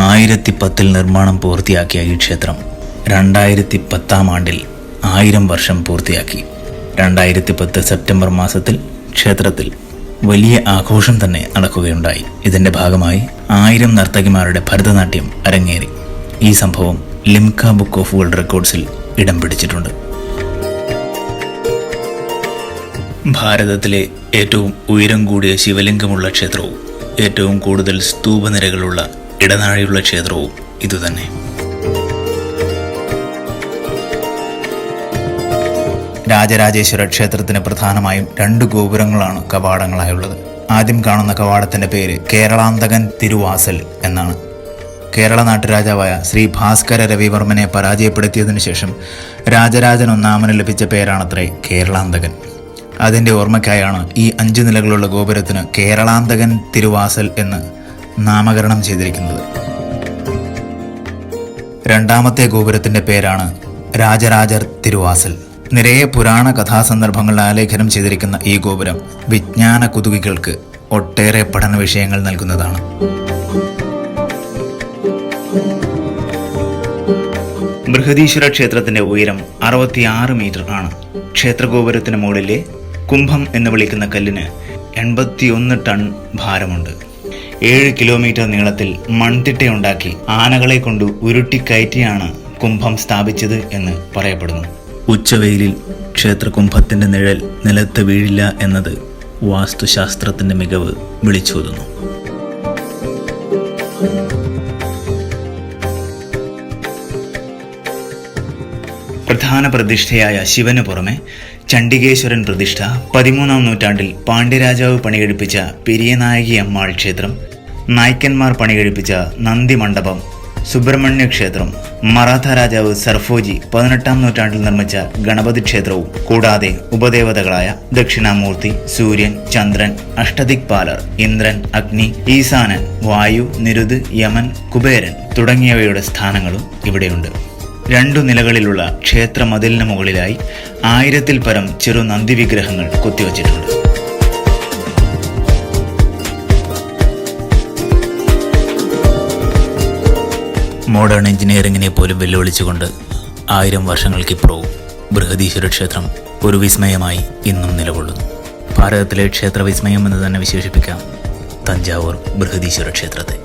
1010 നിർമ്മാണം പൂർത്തിയാക്കിയ ഈ ക്ഷേത്രം 2010 ആണ്ടിൽ 1000 വർഷം പൂർത്തിയാക്കി. 2010 സെപ്റ്റംബർ മാസത്തിൽ ക്ഷേത്രത്തിൽ വലിയ ആഘോഷം തന്നെ നടക്കുകയുണ്ടായി. ഇതിന്റെ ഭാഗമായി 1000 നർത്തകിമാരുടെ ഭരതനാട്യം അരങ്ങേറി. ഈ സംഭവം ലിംക ബുക്ക് ഓഫ് വേൾഡ് റെക്കോർഡ്സിൽ ഇടം പിടിച്ചിട്ടുണ്ട്. ഭാരതത്തിലെ ഏറ്റവും ഉയരം കൂടിയ ശിവലിംഗമുള്ള ക്ഷേത്രവും ഏറ്റവും കൂടുതൽ സ്തൂപനിരകളുള്ള ഇടനാഴിയുള്ള ക്ഷേത്രവും ഇതുതന്നെ. രാജരാജേശ്വര ക്ഷേത്രത്തിന് പ്രധാനമായും 2 ഗോപുരങ്ങളാണ് കവാടങ്ങളായുള്ളത്. ആദ്യം കാണുന്ന കവാടത്തിന്റെ പേര് കേരളാന്തകൻ തിരുവാസൽ എന്നാണ്. കേരള നാട്ടുരാജാവായ ശ്രീ ഭാസ്കര രവിവർമ്മനെ പരാജയപ്പെടുത്തിയതിനു ശേഷം രാജരാജൻ ഒന്നാമന് ലഭിച്ച പേരാണത്രേ കേരളാന്തകൻ. അതിന്റെ ഓർമ്മയ്ക്കായാണ് ഈ 5 നിലകളുള്ള ഗോപുരത്തിന് കേരളാന്തകൻ തിരുവാസൽ എന്ന് നാമകരണം ചെയ്തിരിക്കുന്നത്. രണ്ടാമത്തെ ഗോപുരത്തിന്റെ പേരാണ് രാജരാജർ തിരുവാസൽ. നിരയെ പുരാണ കഥാസന്ദർഭങ്ങൾ ആലേഖനം ചെയ്തിരിക്കുന്ന ഈ ഗോപുരം വിജ്ഞാന കുതുകികൾക്ക് ഒട്ടേറെ പഠന വിഷയങ്ങൾ നൽകുന്നതാണ്. ബൃഹദീശ്വര ക്ഷേത്രത്തിന്റെ ഉയരം 66 മീറ്റർ ആണ്. ക്ഷേത്രഗോപുരത്തിന് മുകളിലെ കുംഭം എന്ന് വിളിക്കുന്ന കല്ലിന് 81 ടൺ ഭാരമുണ്ട്. 7 കിലോമീറ്റർ നീളത്തിൽ മൺതിട്ടയുണ്ടാക്കി ആനകളെ കൊണ്ട് ഉരുട്ടിക്കയറ്റിയാണ് കുംഭം സ്ഥാപിച്ചത് എന്ന് പറയപ്പെടുന്നു. ഉച്ചവെയിലിൽ ക്ഷേത്രകുംഭത്തിന്റെ നിഴൽ നിലത്ത് വീഴില്ല എന്നത് വാസ്തുശാസ്ത്രത്തിന്റെ മികവ് വിളിച്ചോതുന്നു. പ്രധാന പ്രതിഷ്ഠയായ ശിവന് പുറമെ ചണ്ഡികേശ്വരൻ പ്രതിഷ്ഠ, 13-ാം നൂറ്റാണ്ടിൽ പാണ്ഡ്യരാജാവ് പണികഴിപ്പിച്ച പെരിയനായകി അമ്മാൾ ക്ഷേത്രം, നായ്ക്കന്മാർ പണികഴിപ്പിച്ച നന്ദി മണ്ഡപം, സുബ്രഹ്മണ്യ ക്ഷേത്രം, മറാഠ രാജാവ് സർഫോജി 18-ാം നൂറ്റാണ്ടിൽ നിർമ്മിച്ച ഗണപതി ക്ഷേത്രവും കൂടാതെ ഉപദേവതകളായ ദക്ഷിണാമൂർത്തി, സൂര്യൻ, ചന്ദ്രൻ, അഷ്ടദിക്പാലർ, ഇന്ദ്രൻ, അഗ്നി, ഈശാനൻ, വായു, നിരുത്, യമൻ, കുബേരൻ തുടങ്ങിയവയുടെ സ്ഥാനങ്ങളും ഇവിടെയുണ്ട്. 2 നിലകളിലുള്ള ക്ഷേത്ര മതിലിന് മുകളിലായി 1000-ൽ പരം ചെറു നന്ദി വിഗ്രഹങ്ങൾ കൊത്തിവച്ചിട്ടുണ്ട്. മോഡേൺ എഞ്ചിനീയറിംഗിനെ പോലും വെല്ലുവിളിച്ചുകൊണ്ട് 1000 വർഷങ്ങൾക്കിപ്പുറവും ബൃഹദീശ്വര ക്ഷേത്രം ഒരു വിസ്മയമായി ഇന്നും നിലകൊള്ളുന്നു. ഭാരതത്തിലെ ക്ഷേത്ര വിസ്മയം എന്ന് തന്നെ വിശേഷിപ്പിക്കാം തഞ്ചാവൂർ ബൃഹദീശ്വര ക്ഷേത്രത്തെ.